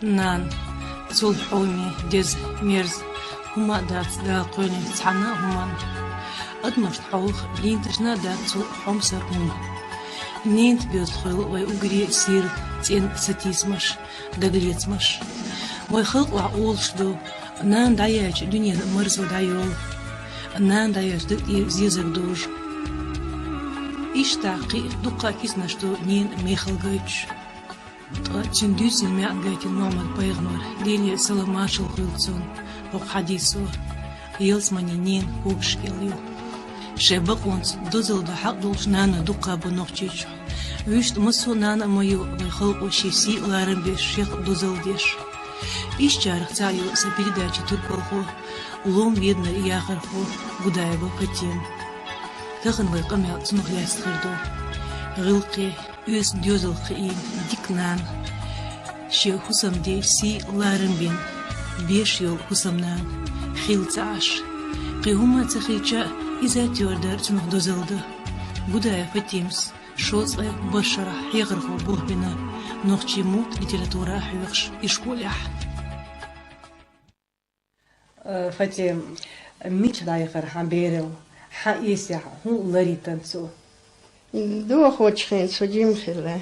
نان صلح حومي دز ميرز هما دات دا قوني تسعنا هما أدمرت حوخ لين تشنا دات صلح حوم سرهم نين تبيضخل ويقري سير تين ستيسمش دقليتمش ويخلق وعقول شدو نان دايج دنيا مرز ودايول نان دايج دقي زيزك دوج إشتاقي دقا كيس نشتو نين ميخل جيتش تشندوس الماء جيت المعمل بيغنور ديلي سلاماش الخلصون وق حديثو يلسمني نين هوش إليو شبق ونس دوزل دا حق دولش نانا دقا بنوخشيش ويشت مسو نانا ميو ويخلق وشيسي لارن بيش شيخ دوزل ديش إيش جارخ تايو سبيداچي تركورخو لوم بيدنا ياخرخو غدايبو قتيم تخن ويقمع تنوخ ياسخردو غلقي يوس ديوزل خيين ديكنان شيو حسم دي سي لارن بين بيش يول حسمنان خيل تعاش قيهما تخيجا إذا تيوردر تنوخ دوزلدو غدايا فتيمس شوز بشرح يغرخو بوه بنا نوخشي موت لتراتورا حيوخش إشكوليح فتي ميش دايخر حبيرو حقيسي هو لريتن سو دو خوشخين سو جيم خلا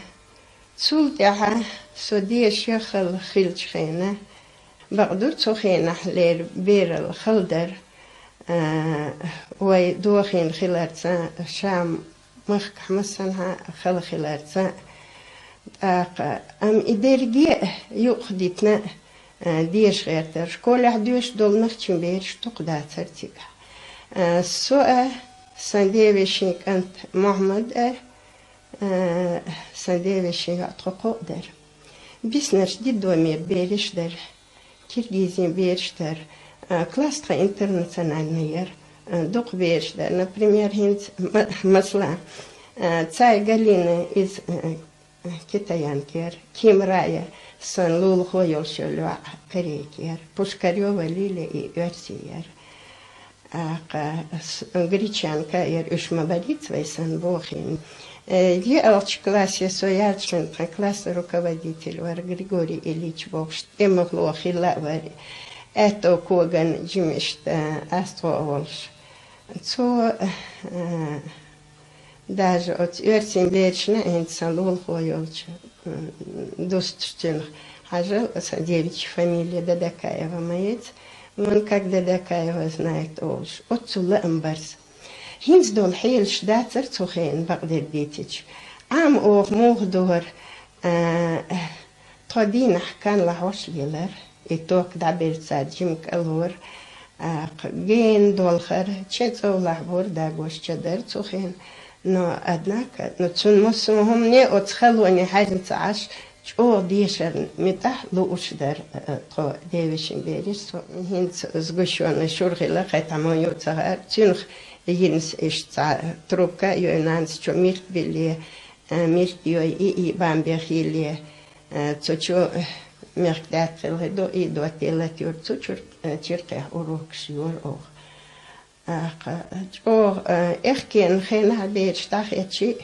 سول تاها سو دي شيخل خيل شخينه بقدر سو خينه حلير بير الخلدر وي دو خين خلارتسا شام مخك حمسنها خل خلارتسا ام إدرجي يقدتنا ديش غيرتر شكول حدوش دول نختم بيرش تقدر ترتيك سؤال سنديبشيك أنت محمد سنديبشيك أتقو در بيسنرش دي دومير بيرش در كيرجيزين بيرش در كلاستر انترناسيونال مير دوق بيرش در например هند مثلا تاي غالينا из китаянкер ким рая сан лул хоёл шөлва перекер пушкарёва лиле и өрсиер гречанка ер ушмабадицвай сан бохин я алч классе соярчен класс руководитель вар Григорий Ильич Богш темогло хилавар это коган жимишт астроволш цо даже от örtsin вечна инсан лул хоёлч достчен хажал Садевич фамилия Дадакаева моец من как Дадакаева знает олш отцула амбарс хинц дол хейлш датер цухен багдер дитич ам ох мухдор تودين حكان لهوش ليلر يتوك دابير ساجم كالور جين دولخر تشتو لحبور داغوش تشدر تخين نو أدناك نو تون مسمهم ني أتخلوني حاجة تعاش شو ديشر متاح لو أشدر تو ديوشين بيريس هنس زغشون شورخي لقيت عمو يوتسهر تنخ ينس إش تروبكا يونانس شو ميرت بلي ميرت يوي إي بامبيخيلي تشو ميرت داتل دو إي دو تيلت يور تشور تشرقه أوروكش يور أوغ جو إخكين خينها بيرشتاخ يتشي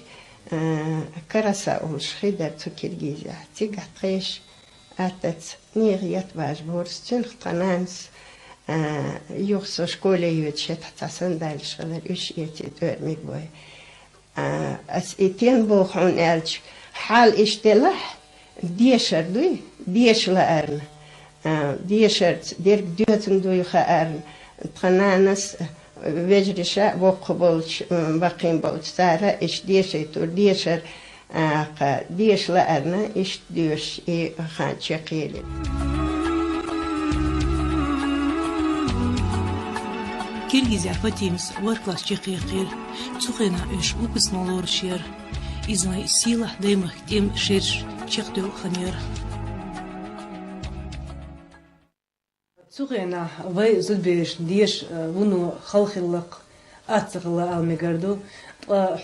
كرسا أولش خيدر تو كيرجيزيا تيجا تخيش أتت نيغيات باش بورس تنخ تنانس يوخسو شكولي يوتشت تسن دالش غير إيش يتي دورميك بوي أس إتين بوخون ألش حال إشتلاح ديشر دوي ديش لأرن ديشر ديرك دوتن دوي خأرن تنانس وجرشة وقبلش بقيم بوتسارة إيش ديشة تور ديشر ديش لأرنا إيش ديش إيه خان شقيلي كيرجيزيا فتيمس وركلاس شقيقير تخينا إيش وبس نولور شير إذا سيلة دايما تيم شيرش شقدو خنير سوغينا وي زلبيش ديش ونو خلخلق أتغلا المجردو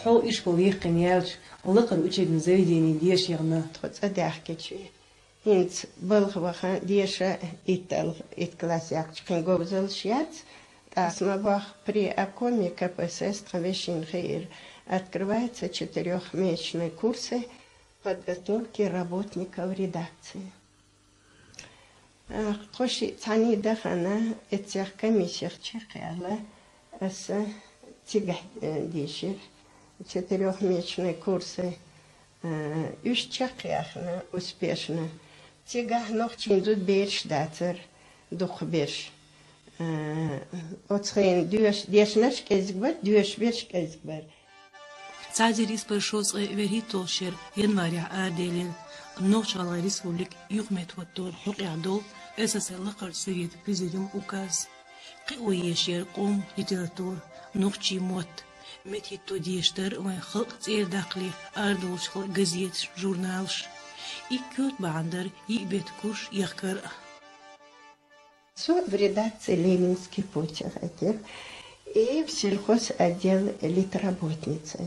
حو إشكال يقين يالش لقن أشيد زيديني ديش يغنا تخص أحكي شيء هنت بلغ وخان ديشة إتكلاس يقين جوزل شيات اسمه بخ при акоме КПСС Травещин Хейр открываются 4-месячные курсы подготовки работников редакции. خوشی تانی دخانه اتیاق کمیشیخ چی قیاله از تیگه دیشیر چطوریخ میشنه کورسه üç çakıyakını uspешно. Тигах noch чиндут берш датер дух берш. Отсхен дешнаш кезгбар, дюш берш кезгбар. Цадир испаршоз верхитолшер января арделин Новчалай республик югметваттор хуqyadol SSR Совет президиум указ. Қиуешер қом литератур нухчи мот. Метхитто диештер вай хылк цер дақли ардолш газет журналш. Иккет бандер ибет куш яхкар. Со в редакции Ленинский путеводитель и в сельхоз отдел литработницы.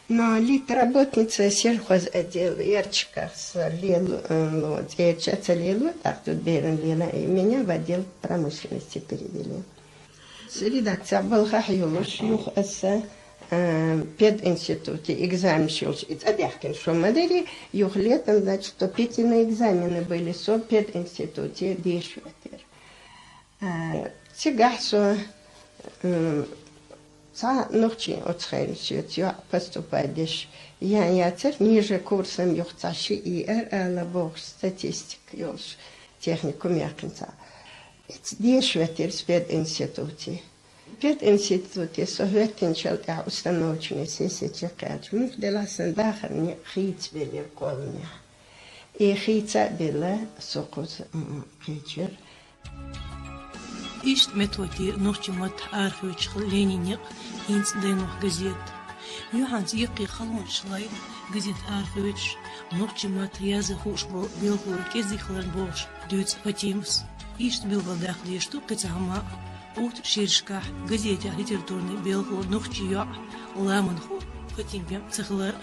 Но литработница сельхоз отдел Ярчиках с Лилу, Ярчаца Лилу, так тут Берн Лила, и меня в отдел промышленности перевели. С редакция Балхахюлуш, юх эссе, пединституте экзамен шелч, адяхкин шумадери, юх летом, значит, вступительные экзамены были со пединституте Дешветер. Тигахсо са ночи отсхайничет, я поступаешь. Я цер ниже курсом юхцаши и лабох статистик, юж техникум якинца. Дешветер с пединституте. Пединституте советинчал я установочные сессии чекач. Мы вделасан дахар не хиц били колня. И хица била сокоз хичер. Ишт методи нохчимат архивч Ленинек инц денох газет. Юханс йқи халмон шлай газет архивч нохчимат язы хушбол белхур кезихлан бош дюц фатимс. Ишт билвадах лешту кацама ут ширшка газете литературный белхур нохчия ламанху фатимпем цехлар.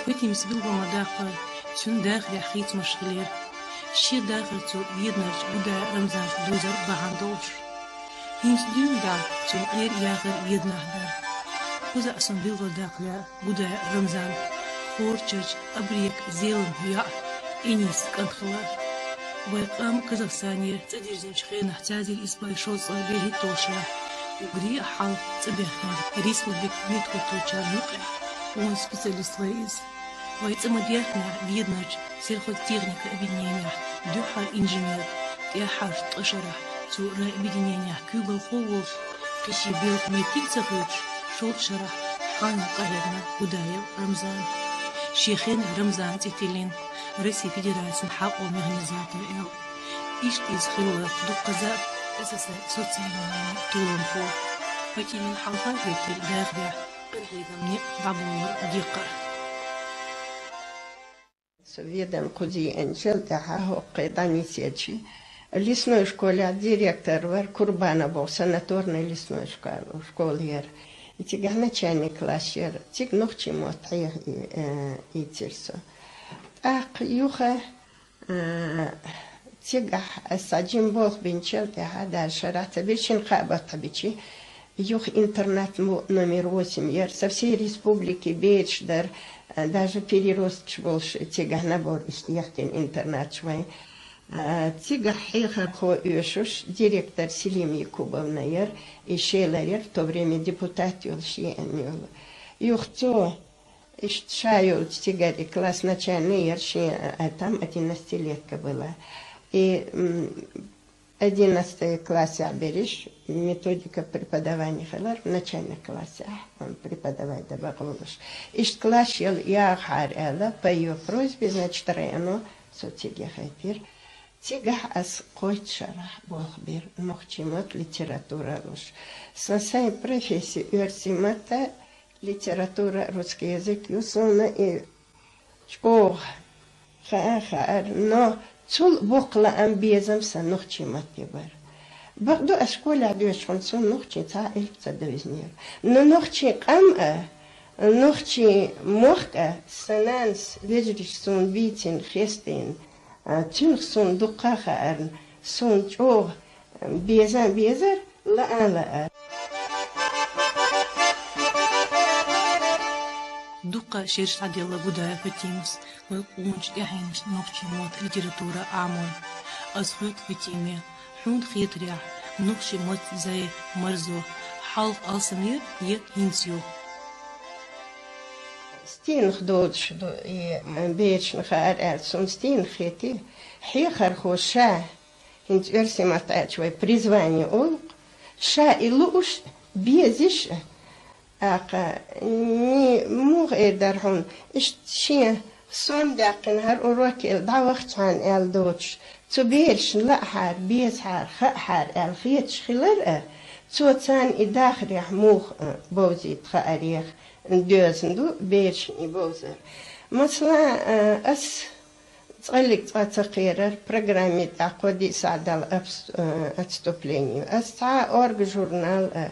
Вытимс билгома дахар, чун дахля хит машхилер. Ши дахар цу виднарч буда рамзан дузар бахандолш. Хинс дюн да чун яхар виднахдар. Куза асан билго дахля буда рамзан. Хорчач абрек зелым я инис кантхлар. Вайкам Казахстанер цадирзин чхена цадир испай шоца верхитолша. Угри хал цабехна республик меткоточа нука. Он специалист ВИЗ. Вайцамадьяхна виднач сельхозтехника объединения дюхар инженер яхаш ташара цура объединения кюбал холволш киши бел метицахыч шолшара хана кахерна удаев Рамзан шейхин Рамзан титилин Россия Федерация хақо механизатор эл ишт из хилла дукказар СССР социального туланхо фатилин халфа ветер дагря قريبا بعض دقة. Видом куди энчел тахо кайдани сечи. Лесной школе директор вар Курбана был санаторной лесной школе. И тига начальник классер, тиг ногчи мотай и тирсо. Ах юха тига саджим бог бинчел таха да шарата бичин хабата бичи. Юх интернат номер 8, со всей республики Бейчдар, даже перерост больше, тига набор из яхтин интернат швай. Тига хейха ко юшуш, директор Селим Якубовна яр, и шейлер, в то время депутат юлши анюл. Юх то, шаю тигари класс начальный яр, там 11-летка была. И 11 классе берешь, методика преподавания халар в начальном классе, он преподавает добавлюш. Ишт класс я харяла по ее просьбе, значит, району соцсети хайтир. Тига ас койчара бохбир, мохчимот литература руш. Сосай профессии уэрсимата литература русский язык юсуна и чпох хахар, но цул бокла амбезам са нохчи матебар. Багду ашкола адуш хонсун нохчи та эльца довизнер. Но нохчи кам نوختي موخكا سنانس ويجريش سون بيتين خيستين تنخ سون دقاخة أرن سون جوغ بيزر لا Дука шерсть отдела Будая Фатимс, وقونش إحينش نوخشي موت ليتراتورة أعمال أزخوت فتيمة حون خيطريح نوخشي موت زي مرزو حلق ألسمير يت هنسيو ستين خدودش بيتش نخار أرسون ستين خيتي حيخر خوشا هنت أرسي مطاعت شوي بريزواني أولق شا إلوش بيزيش أقا ني موغ إدارهون إشتشيه صوم داقن هر أوروكي دعوخت عن الدوتش تبيرش لا حار بيز حار خاء حار الخيتش خلال توتان إداخري موغ بوزي تخاريخ ندوزندو بيرش نبوزر مثلا أس تغلق تغير برنامج تاقودي سعدال أتستوبلينيو أس تا أورج جورنال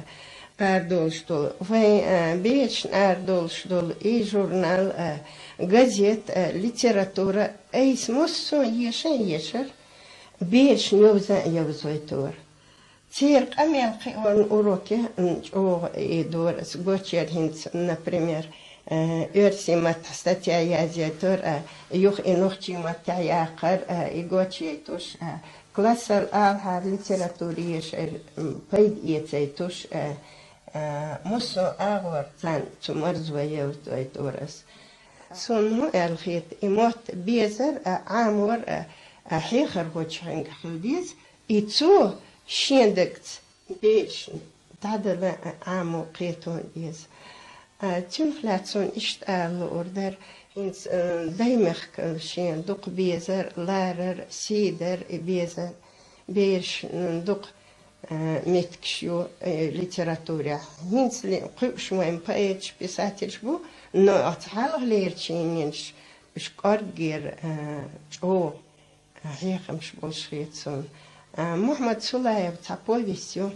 أردولشتول وين بيش أردولشتول إي جورنال газет литература эйсмоссо يشر بيش نوزا يوزويتور تير قميلقي ون أوروكي نجوغ يدور سقوتشير هنس например أرسي متحستيا يازيتور يوخ إنوخشي متعياقر يقوتشيتوش كلاس الآلها ليتراتوريش بيد يتسيتوش موسو آغور تان تمرزوا يوزويتورس سونو الخيط إموت بيزر عامور حيخر وجهنك خلديز يتسو شيندكت بيش تعدل عامو قيتون ديز تنخلاتسون اشتغل أوردر إنس دايمخ شين دوق بيزر لارر سيدر بيزر بيش ندوق متكشيو ليتراتوريا هنس قبش وين بايتش بيساتيش بو نو أتحال ليرتشينينش شكارجير جو هيك مش بولشيتسون محمد سولايف تابويسيو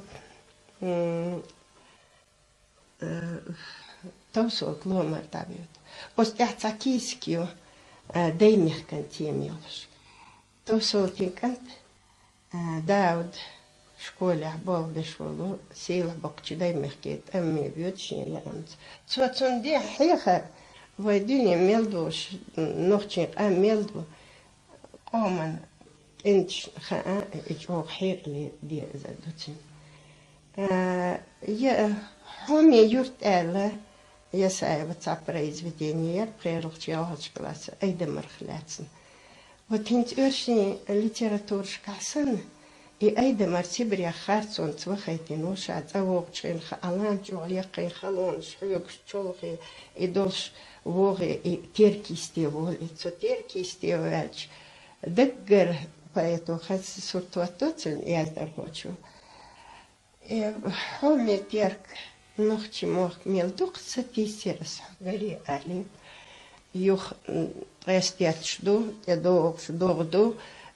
توصل كلومر تابيوت أستحتاكيسكيو دايميخ كنتيميوش توصل تيكنت داود شكولة حبوب بشولو سيل بقتش دايميخ كيت أمي بيوتشين لأنت سواتون دي حيخر ويدوني ميلدوش نوختين ميلدو قومن انتش خاء اجوغ حيق لي دي زادوتين يا حومي يورت آلا يا سايبة تعبريز بدينير بخيروغ جاوهج كلاس ايدا مرخلاتسن وتنت ارشي ليتراتور شكاسن ايدا مرتبريا خارتون توخيتين وشاد اوغ تشين خالان جوغ يقين خالون شحيوك شولغي يدولش وغي تيركيستي وغي تسو تيركيستي وغاج دقر بايتو خاص سورتواتوتن يالدر هوچو حومي تيرك نوختي موخ ميلدوق ستيسيرس غري علي يوخ غيستياتشدو يدوغدو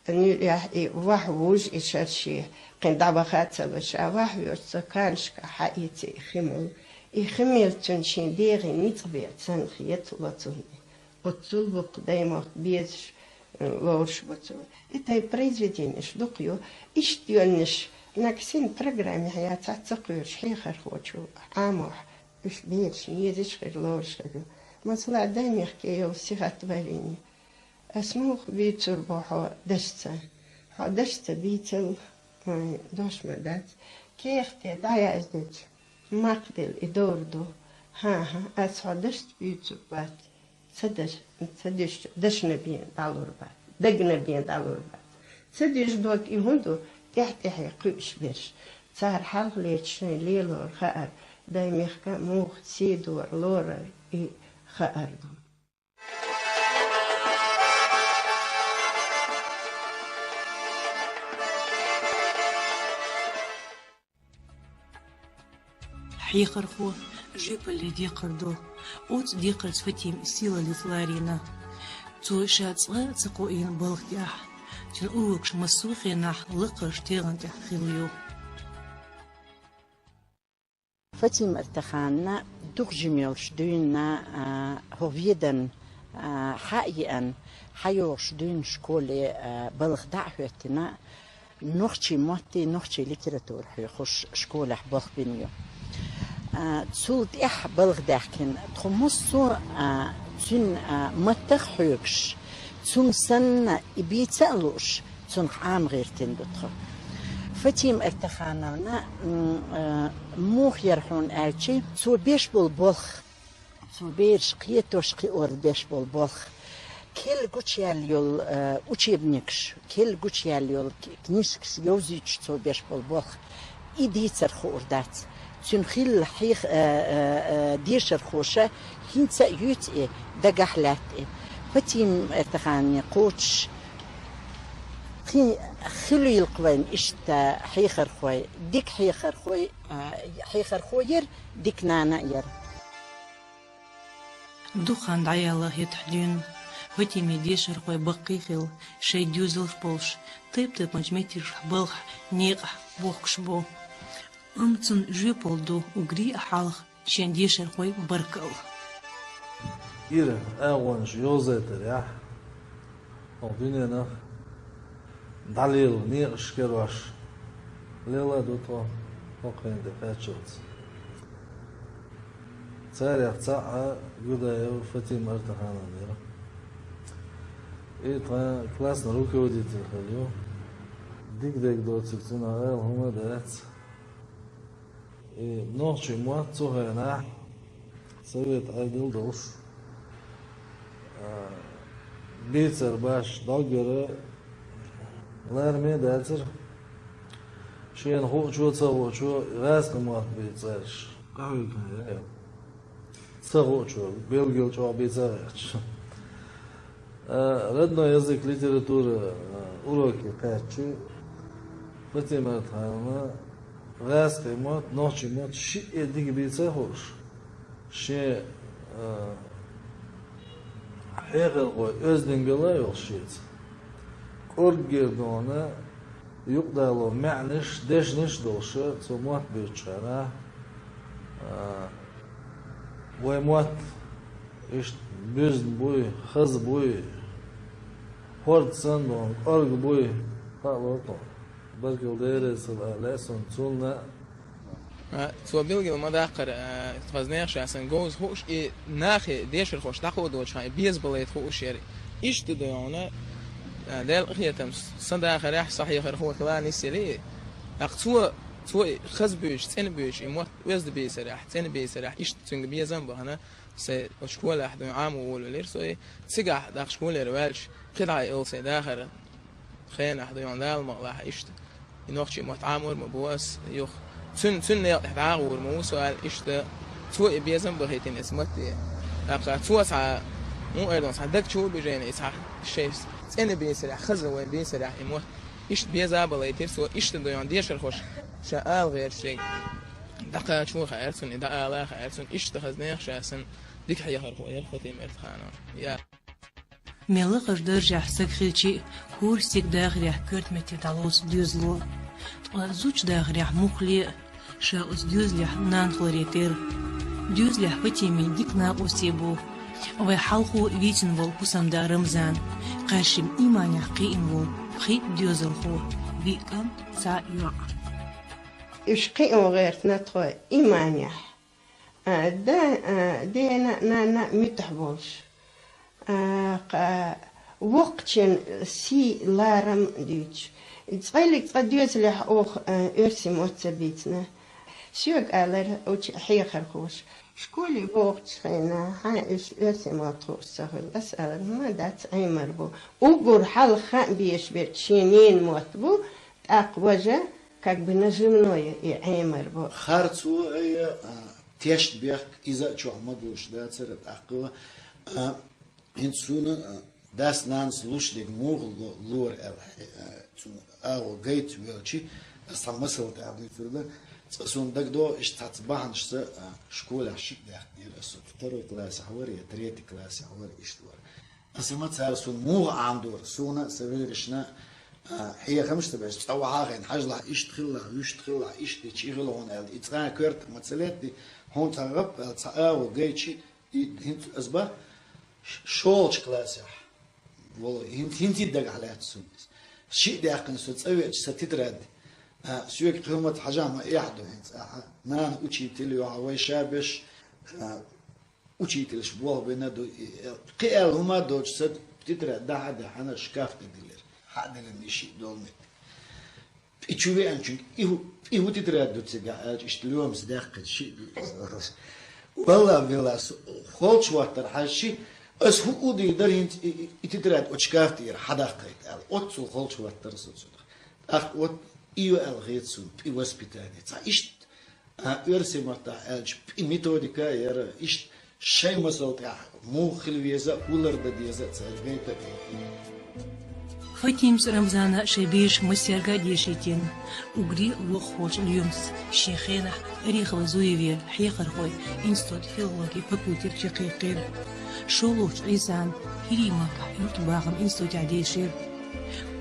نيح وحوج إشارشي قن دابخات سبشا وحوج سكانشكا حقيتي خمل يخمل تنشين ديغي نيطبيع تنخيط وطن وطلبق دايما بيزش لورش وطن إتاي بريزيدينش دوقيو إشتيونش ناكسين برنامج هيا تعتقير شحيخر خوتشو عاموح إش بيرش نيزش غير لورش غير مثلا دايما يحكيو سيغات باليني اسموخ بيتر بوحو دشتا دشتا بيتل دوش مدات كيختي دايا ازدج مقدل إدوردو ها أسعى دشت بيتر بات سدش دشنا بين دالور بات دقنا بين دالور بات سدش دوك يهندو تحت حيقوش بيش صار حلق ليتشني ليلور خأر دايم يخكا موخ سيدور لورا خأردو حيخر خو جيب اللي ديقردو اوت ديقرد فتيم سيلا لثلارينا تو شاتسغا تقوين بالغتياح تن اوكش مسوخي نح لقرش تيغن تحخيليو فتيم ارتخانا دوغ جميل شدونا هوفيدن حقيقا حيو شدون شكولي بلغ دعوتنا نوختي موتي نوختي ليتراتور حيخش شكولة بلغ بنيو تسول ديح بلغ داحكن تخمصو تون متخ حيوكش تون سن إبيتالوش تون عام غير تندتخ فتيم ارتخانا موخ يرحون آلشي تسول بيش بلغ تسول بيش قيتوش قيور بيش بلغ كل قوتشياليول أوتشيبنيكش كل قوتشياليول كنيسكس يوزيتش تسول بيش بلغ إديتر خوردات تون خيل حيخ ديشر خوشة هنسا يوتي دقحلات فتيم ارتخاني قوتش خلو يلقوين إشتا حيخر خوي ديك حيخر خوي حيخر خوير ديك نانا ير دوخان دعيالله يتحدين فتيمي ديشر خوي بقيخل شي ديوزل بولش طيب مجمتير بلخ نيقح بوخش بو أمتن جيبولدو وغري حالخ شين ديشر خوي بركل إيرا أغوانش يوزيتر يا أغدينينا دليل نيقش كرواش ليلا دوتو وقين دفاتشوت تاريخ تاعها قدا يو فتيم ارتخانا ديرا إيه طا كلاسنا روكي وديت الخليو ديك دوت سكتونا غير هما دات إيه نوشي موات توهينا سويت عدل دوش بيتر باش داغر لارمي داتر شين هو شو تصو شو راس موات بيترش قوي كان تصو شو بيلجل شو بيترش родной язык литература уроки качу потом там раз мод ночи мод ши эдиги бийце хош ши حقیقت قوی از دنگله یوشید. کورگردونه یکدالو معنیش دشنش دوشه تو موت بیچاره. وی موت ایش بیزن بوی خز بوی خورد سندون کورگ بوی خالوتون. بلکه دیره سال لسون چونه. تو بیلگی ما داخل تفزنیش اصلا گوز خوش ای نخی دیشر خوش دخود و چای بیز بلید خوشیری ایش تدیونه دل خیتم سند آخر اح صحیح خیر خو کلا نیسلی اقتو خز بیش تن بیش ایموت وزد بیسرح تن بیسرح ایش تنگ بیزم بهنا س اشکول احد عام ولیر سوی سیگه داخل اشکول روالش قطعه اول سه داخل خین احد یون دال ما ایش اینوخشی متعامر مبواس یخ تن يعور مو سؤال إشتا تو بيزن بهيتين اسمتي أبقى تو سع مو أيضا صدق شو بيجين إسحاق الشيء أنا بيسرع خزر وين بيسرع إموت إشت بيزا بلايتير سو إشت دويان ديش الخوش شاء غير شيء دقة شو خيرسون إذا لا خيرسون إشت خزنيخ شاسن ديك حيا هرخو يرفتي مرتخانا يا ملقش درجة سكرتي هور سيك داغريح كرت متي دالوس ديوزلو زوج داغريح مخلي شاوس ديوزليح نانخلريتير ديوزليح فتيمي ديكنا أوسيبو ويحلقو فيتن وول قسم دا رمزان قاشم إيمان يحقين وول خي ديوزلخو بيكم سا يوع يشقي غير نتخوي إيمان يح دينا نانا متحبولش وقتين سي لارم ديتش تقيلك تقديوز لح أوخ إرسي موتسبيتنا سيوك ألر أوش حيخر خوش شكولي وقت خينا هايش إرسي موتخوش سهل أسأل ما دات عيمر بو وقر حال خان بيش بيرتشينين موتبو أقوجة كاك بنجمنوية عيمر بو خارتو أي تيشت بيخ إذا شو عمدوش دات سرت أقوى إنسونا داس نانس لوش ديك موغ لور أو جيت ويلشي استمسل تعبني فردا سون دكدو اشتات بانش شكولا شيك ده يرسو ترو كلاس حوري تريت كلاس حوري اشتور اسمت سون موغ عندور سونا سويرشنا هي خمس تبعش تسوى عاقين حاجة يشتغل يشتغل هون إتقان كرت مثلاتي هون تعرف تعاو جيتشي هنت أسباب شولش كلاسيح والله هنت يدق على هالسونس شيء ده أكن سوت أوي ستترد سويك قيمة حاجة ما يحدو هنت نان أوشي تلي وعوي شابش أوشي تلش بوه بينادو قيل هما دوج ست تترد ده حدا حنا شكاف تديلر حدا لم يشي دولمت إتشوفي أنشون إيه تترد دوت سجع إشتلوهم صداقة شيء والله بالله خالص وقتر حاشي أس هو أودي درين يتدرد أشكافتير حدا قيد أتصل خالص وقتر صدق أخ إيو الغيتسون بوسبيتاني تعيش أرسم مرتا ميثوديكا يرى إيش شيء مسألة مو خلويزة ولر بديزة تعجبينك فتيمس رمضان شبيش مسيرجا ديشيتين وغري وخوش اليومس شيخنا ريخ وزويفير حيقر خوي إنستود فيلوغي فكوتير شقيقير شولوش عيسان هيريماكا يرتباغم إنستود عديشير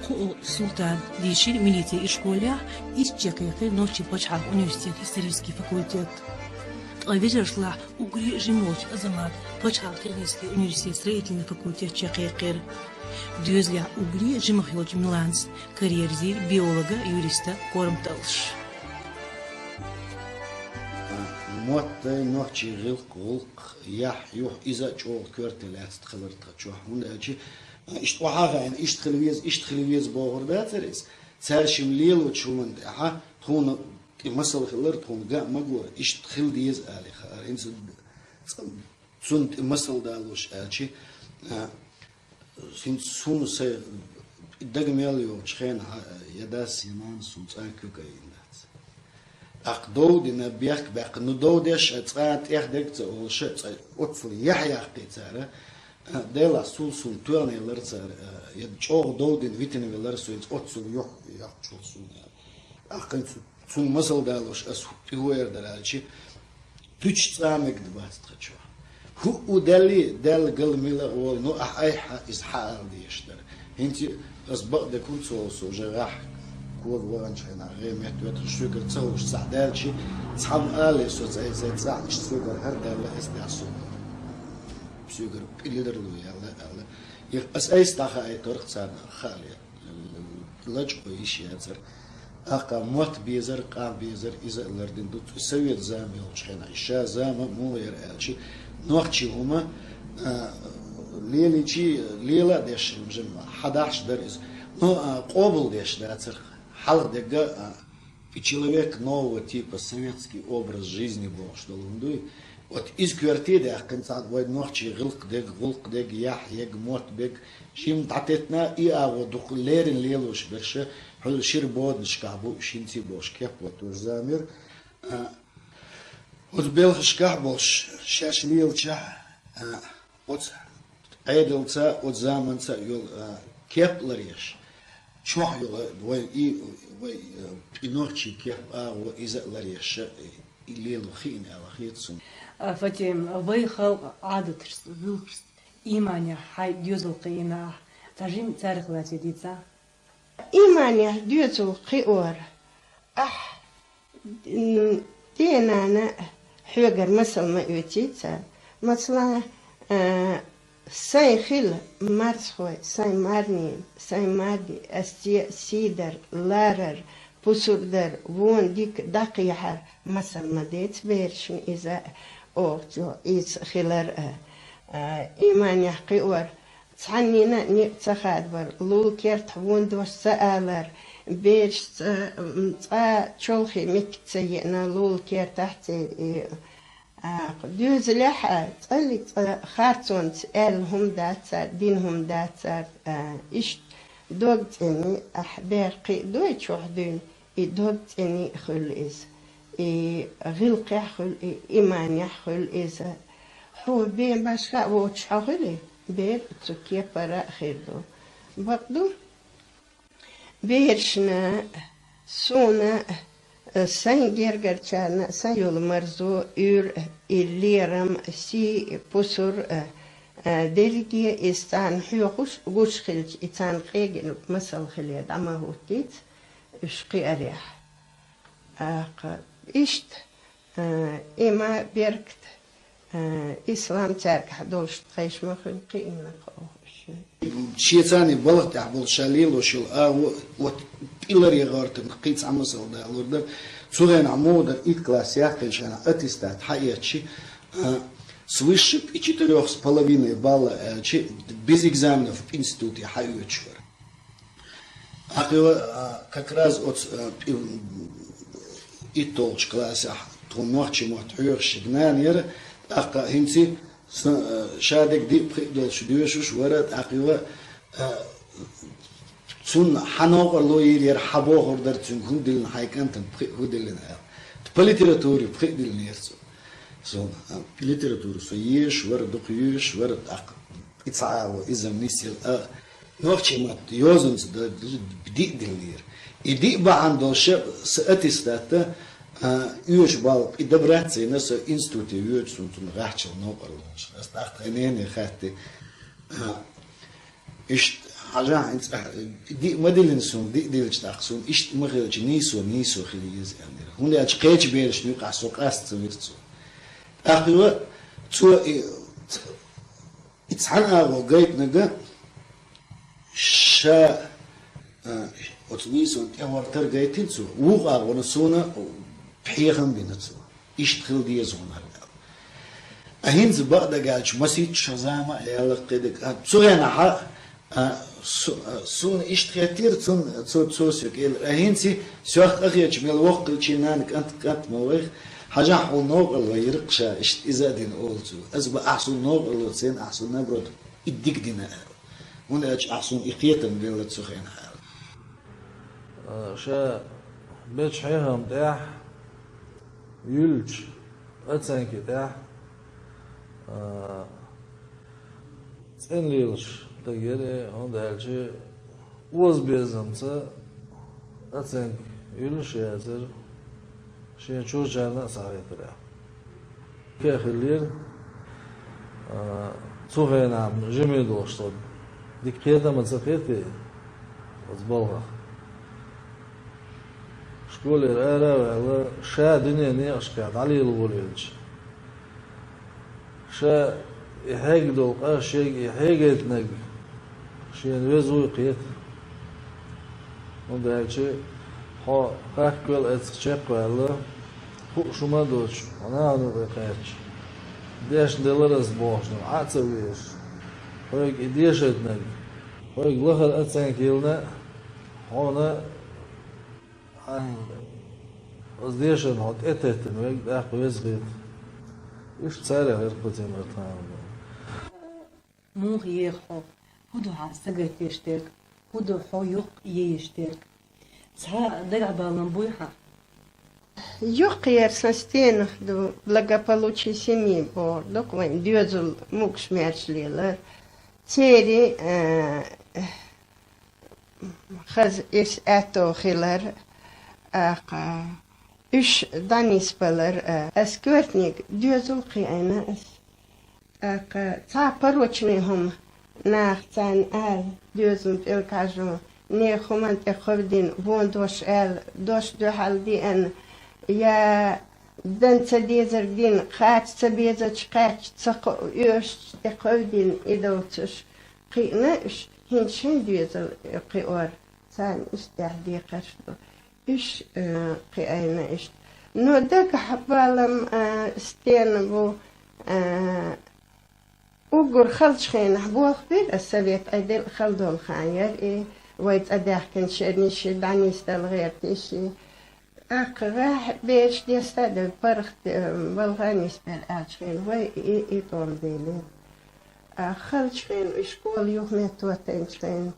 قو سلطان ديشير ميليتي إشكوليا إشتقيقير نوشي بوشحال أونيورسيتيت إستريسكي فاكولتيت طيبجرشلا وغري جيموش أزمات بوشحال كيرنيسكي أونيورسيتيت строительный факультет شقيقير Düzля uğri jimxyolç Milans, kariyerzi biyologa, yurista korumtalış. موت نوحشي غلق يح يوح إذا جو كرت لا تخلر تخشوا هون أجي إشتوحها يعني إشتخلويز بوغر باتريس سارش مليل وتشومن ها هون مثل خلر هون جا مجور إشتخل ديز على خار إنس سنت مثل دالوش أجي سين سون سه دغميليو شخين يداس يمان سون تاكو كاينات اقدو دنا بيخ باق ندودش اتقات يخدك او شت اطفل يحيى قيتاره ديلا سون تورني لرتر يدجو دودن فيتامين لرسو اطفل يح يحصل اقن سون مسل دالوش اس هوير دالشي تش تامك دباست تخشوا هو ودالي دال قل ميلا هو نو أحيح إزحار ديشتر هنتي أسبق ده كل سو جراح كود وانش هنا غير مهتوت الشوكر تصوش سعدال شيء صحاب آلي سو زي صح الشوكر هردا لا استعصو شوكر اللي درلو يلا يقص أي استخا أي طرق صار خالي لج قيش يزر أقا موت بيزر قام بيزر إذا الأردن دوت سويت زامي وش هنا إشا زام مو يرأي نوختي هما ليلة ديش مجمع 11 درس но قبل ديش датер حلق дега и человек нового типа советский образ жизни был что лундуй вот из квартиры а конца двое ночи гылк дег ях ег мот бег шим татетна и аво духлерин лелуш берше хол шир бодн шкабу шинти бош кеп вот замир вот белых шкабош шаш лилча вот عيدلتا وزامنتا يول كيبلريش شو يول وي بنوتشي كيب وإذا لريش اللي الخين على خيتسون فتيم وي خلق عادة ذلكرس إيمانيا حي ديوزل قينا تجيم تاريخ لاتي ديتا إيمانيا ديوزل قيور دينا أنا حوجر مثل ما يوتيتا مثلا ساي خيل مارسخوي ساي مارنين ساي مادي سيدر لارر بوسردر وون ديك دقيحة مثل ما ديت بيرشن إذا أوتو إيز خيلر إيمان يحقي ور تعنينا نيتخاد بر لول كيرت وون دوش سألر بيرش تشولخي مكتسينا لول كيرت تحتي دوز لحا تقلي خارتون تقالهم داتر دينهم داتر إيش دوغت إني أحبارقي دويتش وحدين دوغت إني خل إز غلق يحخل إيمان يحخل إز هو بين باشا ووتش حخلي بير تسكي برا خيردو بقدو بيرشنا سونا سان جرجرچانا سان يول مرزو ür illiram si pusur دلجي إستان حيوش غوش خلج إتان قيجن مثل خليد أما هو تيت إشقي أريح إشت إما بيركت إسلام تارك حدوش تخيش مخن قيمنا قوش شيطاني بلغت عبول شاليل وشل وات إلري غارتن قيت عمسل دا لوردر سوغين عمودر إت كلاسيات كنشانا أتستات حياتشي свыше 4,5 балла без экзаменов в институте Хайвечвар. А как раз от и толч класса тоннорчи мотор шигнанер ака хинси шадек дип дол шдюшуш варат акива цун ханогор лоир хабогор дар цун худилн хайкантен худилн политературе худилн ерцу so literatur so yesh war doqyesh war aq itsaao izam nisil noch jemand josens da bdidelir idi ba ando shab satistate üch bal idabratsi nas institute üch sunt rachel no parlos das dacht enene khati ist haja di modelin sun di dilch taqsun ist maghelch niso khiliz amir hun ach qech berish nu qaso qast wirtsu أخيرا تو إتحنا وجيت نجا شا أتنيسون تأمر جيتين تو وقع ونسونا بحيهم بينتو يشتغل دي زون هلا أهين زبادة قالش مسيت شزامة يلا قدك سوينا ح سون إشتغلتير سون سوسيك أهين سي سوخ أخيج من الوقت الشينانك أنت مويخ حاجة حول نوغل ويرقشا اشت إزادين أولتو أزبا أحسن نوغل وتسين أحسن نبرد إديك دينا هنا أحسن إقيتم بيلا تسخين حال شا بيتش حيهم تاح يلج أتسانكي تاح تسين ليلش تجري هندا هالشي وز بيزمسا أتسانك يلش يازر شيء شو جانا صحيح ترى كأخير سوغينا عم جميل دوشتود ديك قيادة ما تسقيتي أزبالها شكول الآلة وعلى شا دنيا نيقش قاعد علي الغوليلج شا يحيق دوق شيء يحيق يتنق شيء نوزو يقيت وده هالشيء ها قاكل أتشق ولا هو شو ما دوش أنا بقيتش ديش دلرس بوشنا عتسويش هيك ديش اتنق هيك لخر أتسان كيلنا هنا از ديش نحط اتتن ويك داخل ويزغيت إيش تسارع غير قتي مرتان مو يخو هدو عسقت يشترك هدو حو يق يشترك سها دقع بالنبويها يقير سستين دو благополучие семьи бор документ дюзул мукш мерчлилер تيري خز إس أتو خيلر إش دانيس بلر أسكورتنيك ديوزل قيانا تا بروچنيهم ناختان آل ديوزل بإلكاجو نيخوم أنت خبدين وون دوش آل دوش دو حال دي أن يا دن تديزر دين خات تبيزر شقاك تسقو يوش تخبدين إدوتش قيناش هنشين ديزر قيور سان استعدي قشدو إيش قيانا إيش نو دك حبالم استينبو وقر خلش خين حبوخ بير السبيت أيديل خلدون خاير إيه ويت أداح كان شرنيش دعني استلغير تيشي أقراح بيش دي استادل برخت بلغاني سبال أعشين وي إيطول ديلي خلش خين إشكول يوخني توتين شين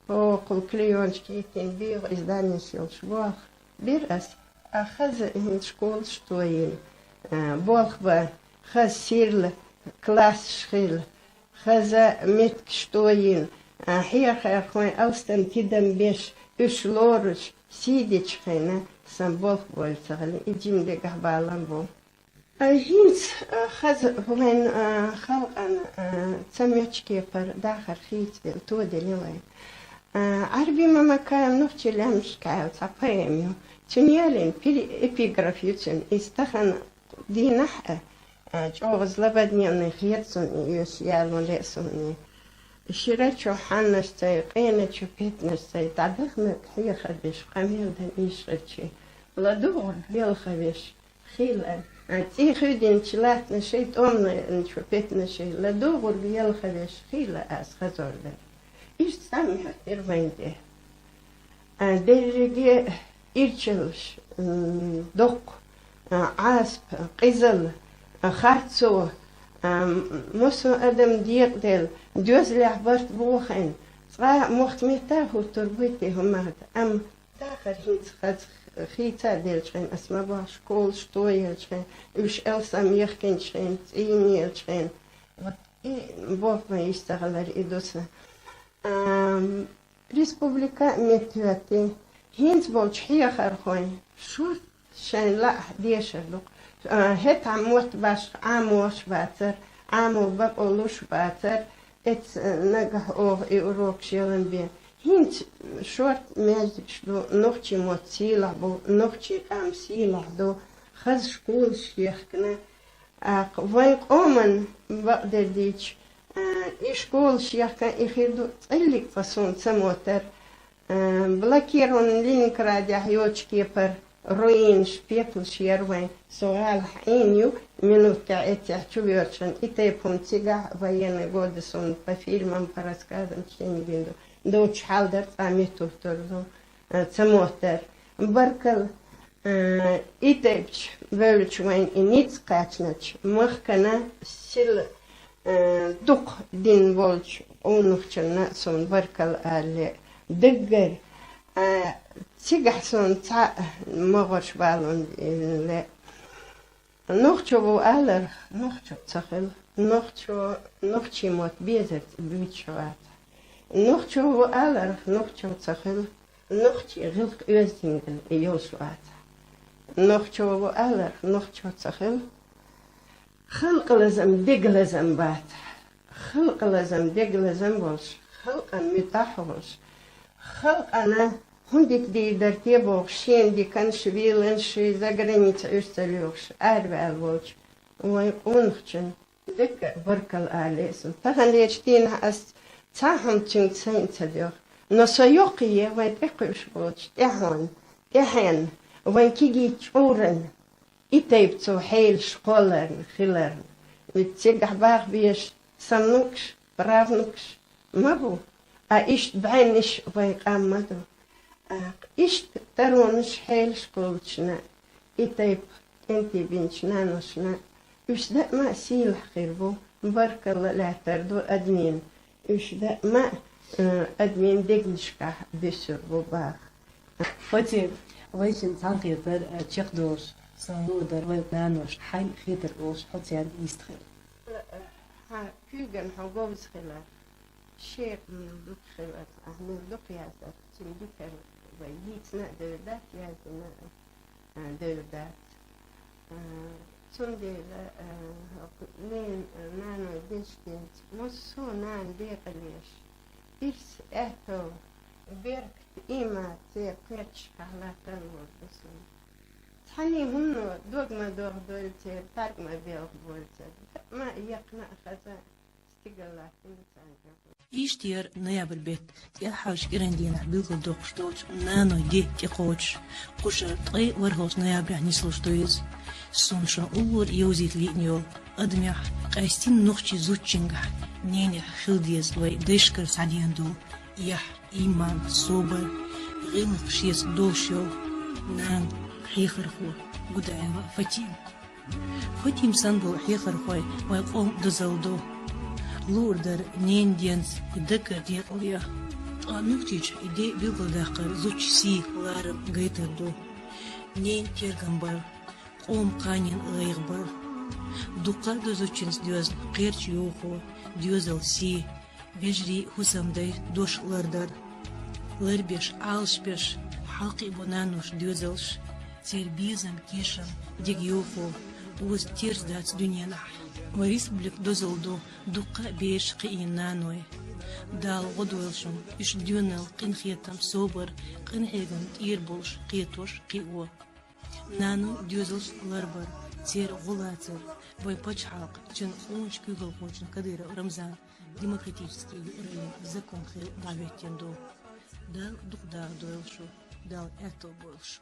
وقل كليون شكيتين بيغ إزداني شيل شبوخ بير أس أخذ هن شكول شتوين بوخ با خذ سيرل كلاس شخيل خذ متك شتوين حيخ أخوين أوستن تدم بيش إش لورش سيدي شخينا سنبوخ بول سغلي إجين بيقه بالان بو هينس خز وين خلقا تسميتشكي بر داخل خيت تود اليوم عربي ما مكان نفتي لمش كاو تقيميو تنيالين إبيغرافيوتن استخن دي نحة جوز لبدني أن خيرتن يسيالون لأسوني شيرتشو حنستي قينتشو بيتنستي تعدخنك هي خبش قميل دن إيشرتشي ولا دور يلخبش خيلا تي خدين تشلات نشيت أمنا نشو بيتنشي لا دور يلخبش خيلا أس خزور ده إيش سامي إربعين ده درجة إيرشلش دق عاسب قزل خارتسو موسو أدم ديق دل دوز لعبرت بوخين صغا مختمتا هو تربيتي هم أم داخل هيت خد خيتا ديلشين اسمه با شكول شتويلشين وش ألسام يخكنشين تينيلشين بوك ما يشتغل إدوسا ريسبوبليكا متواتي هينز بولش هي خرخوين شو شين لا ديشلو هت عموت باش عموش باتر عمو بقولوش باتر ات نجح اوه يوروك شيلن بين هينت شورت ماجدشلو نوختي موتسيلا بو نوختي قامسيلا دو خز شكول شيخكنا وين قومن بقدر ديش إشكول شيخكا إخيدو تقلق فصون تسموتر بلاكيرون لينكراد يحيوش كيبر روين شبيتل شيروين سؤال حينيو منو تعيتي حشوبيوشن إتايبون تيجا وين قودسون بفيلم براسكادم تشيني بيندو دوتش حالدر تعميتو تردو تسموتر بركل إتايبش بولش وين إنيتس قاتنش مخكنا سيل دق دين بولش ونخشنا سون بركل آل دقر تيجحسون تاع مغرش بالون لا نخشو بو آلر نخشو تخل نخشي موت بيزت بيتشوات نخشو بو آلر نخشو تخل نخشي غلق يوزينجل يوشوات نخشو بو آلر نخشو تخل خلق لازم دق لازم بات خلق لازم دق لازم بولش خلق متاح بولش خلق أنا هندك دي درتيبوغ شين دي كان شبيلن شي زاقرينيت عشتليوغش أربع الوجه ويقونخشن دك بركل آليسن تغن ليشتين أس تاهم تنك سين تديوغ نصيوقية وين تقوش بوش تحون تحين وين كيجي تشورن إتايبتو حيل شقولرن خلرن ويتسيقح باغ بيش سمنوكش برافنوكش مابو إيش بعينش ويقام مدو إيش ترونش حيل شقولشنا إتايب انتي بنشنا نشنا إيش دا ما سيل حقيربو مبارك الله لا تردو أدمين إيش دا ما أدمين دقلشكا بيسربو باغ فتي ويشن تانقي در تشيقدوش سانو در ويبنانوش حين خيتر اوش حتيان يستخل ها كيغن حقوبز خلا شيخ من دوك خلات من دوك ياسر تندوك ويهيتنا دردات يازنا دردات تندي لين نانو ديشتنت مصو نان ديقليش إرس أهتو بيركت إيما تي قيرتش كهلاتن وردسون تحني هنو دوغ ما دوغ دولتي تارك ما بيوغ بولتي ما يقنع خزا استقلال إيشتير نيابر بيت يحاش إرندينا بيلقى دوغشتوش نانو دي تيقوش قشر طي ورهوش نيابر نيسلوشتويز سونشا أول يوزيت لينيول أدميح قايستين نوخشي زوتشنغح نينيح خلديز وي ديشكر سعديان دول يح إيمان صوبر غيلق شيز دوشيو نان حيخر خو قدعوا فتيم سنبو حيخر خوي ويقوم دزلدو لوردر نين دينس يدكر ديقليا نوكتيج إدي بيقل داقر زوج سي لارم غيتر دو نين تيرغنبر قوم قانين غيغبر دوقا دو زوجنس ديوز قيرش يوخو ديوزل سي بيجري حسام داي دوش لردر لربيش عالشبيش حلقي بنانوش ديوزلش تير بيزم كيشم ديگ يوخو وز تيرز دات دنيا نح وريسبلك دوزلدو دقة بيش قينانوي دال غدويلشم إش ديونل قين خيتم صوبر قين حيغن إيربولش قيتوش قيوة نانو ديوزلش لربر تير غلاتر بوي بچحاق چن خونش كيغل خونشن كدير رمزان демократический уровень закон давить дал дух да дойлшу дал это больше